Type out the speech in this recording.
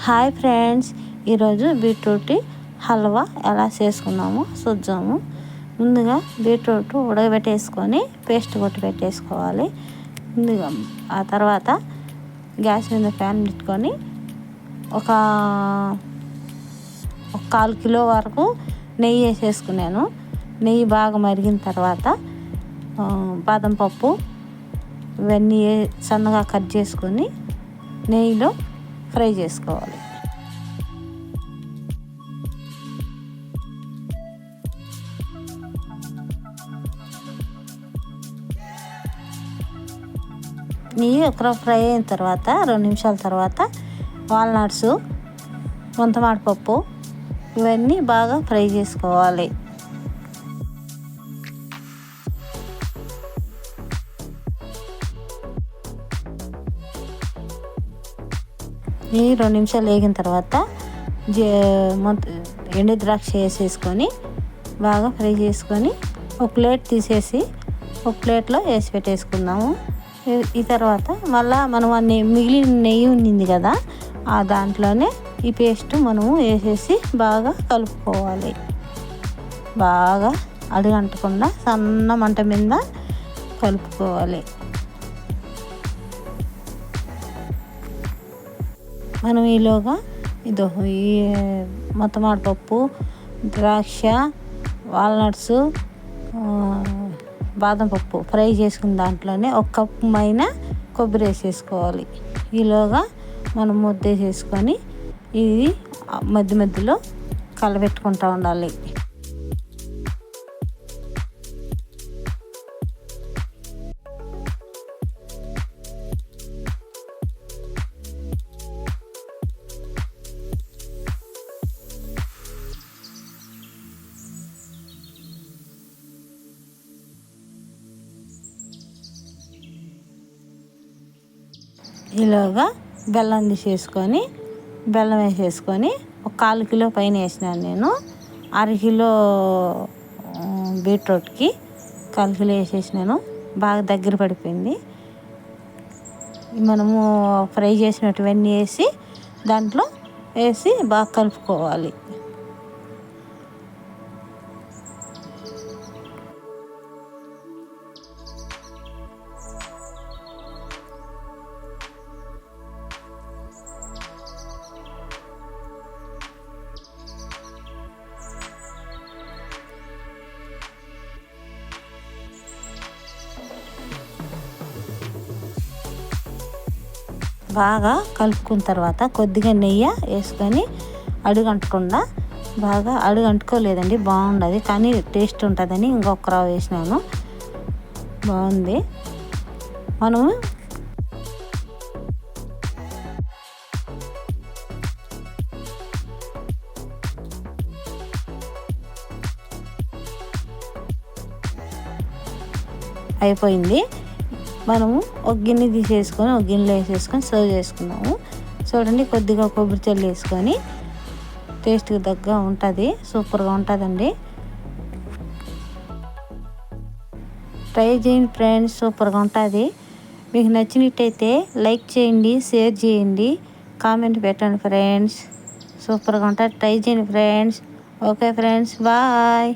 Hi friends, ఈరోజు beetroot halwa ఎలా చేసుకున్నామో చూద్దాము. ముందుగా బీట్రూట్ ఉడకబెట్టేసుకొని పేస్ట్ కొట్టి పెట్టేసుకోవాలి. ముందుగా ఆ తర్వాత గ్యాస్ మీద ప్యాన్ పెట్టుకొని ఒక 1/4 కిలో వరకు నెయ్యి వేసేసుకున్నాను. నెయ్యి బాగా మరిగిన తర్వాత బాదం పప్పు ఇవన్నీ సన్నగా కట్ చేసుకొని నెయ్యిలో ఫ్రై చేసుకోవాలి. నెయ్యి ఒక ఫ్రై అయిన తర్వాత 2 నిమిషాల తర్వాత వాల్నట్స్, ముంతమాడిపప్పు ఇవన్నీ బాగా ఫ్రై చేసుకోవాలి. ఈ 2 నిమిషాలు వేగిన తర్వాత ఎండు ద్రాక్ష వేసేసుకొని బాగా ఫ్రై చేసుకొని ఒక ప్లేట్ తీసేసి ఒక ప్లేట్లో వేసి పెట్టేసుకుందాము. ఈ తర్వాత మళ్ళీ మనం మిగిలిన నెయ్యి ఉండింది కదా, ఆ దాంట్లోనే ఈ పేస్ట్ మనము వేసేసి బాగా కలుపుకోవాలి. బాగా అడుగంటకుండా సన్న మంట మీద కలుపుకోవాలి. మనం ఈలోగా ఈ ముంతమాడిపప్పు, ద్రాక్ష, వాల్నట్స్, బాదం పప్పు ఫ్రై చేసుకున్న దాంట్లోనే 1 కప్పు మైన కొబ్బరి వేసేసుకోవాలి. ఈలోగా మనం ముద్ద వేసేసుకొని ఇది మధ్య మధ్యలో కలబెట్టుకుంటూ ఉండాలి. ఈలోగా బెల్లం తీసేసుకొని బెల్లం వేసేసుకొని 1/4 కిలో పైన వేసినాను నేను. 1/2 కిలో బీట్రూట్కి 1/4 కిలో వేసేసినాను. బాగా దగ్గర పడిపోయింది. మనము ఫ్రై చేసినటువన్నీ వేసి దాంట్లో వేసి బాగా కలుపుకోవాలి. బాగా కలుపుకున్న తర్వాత కొద్దిగా నెయ్యి వేసుకొని అడుగంటకుండా బాగా అడుగంటుకోలేదండి, బాగుండదు కానీ టేస్ట్ ఉంటుందని ఇంకొక రవ్వ వేసినాను. బాగుంది. మనము అయిపోయింది. మనము ఒక గిన్నె తీసేసుకొని ఒక గిన్నెలో వేసేసుకొని సర్వ్ చేసుకున్నాము. చూడండి, కొద్దిగా కొబ్బరి చెల్లి వేసుకొని టేస్ట్కి తగ్గ ఉంటుంది, సూపర్గా ఉంటుందండి. ట్రై చేయండి ఫ్రెండ్స్, సూపర్గా ఉంటుంది. మీకు నచ్చినట్టయితే లైక్ చేయండి, షేర్ చేయండి, కామెంట్ పెట్టండి ఫ్రెండ్స్. సూపర్గా ఉంటుంది, ట్రై చేయండి ఫ్రెండ్స్. Okay friends, bye.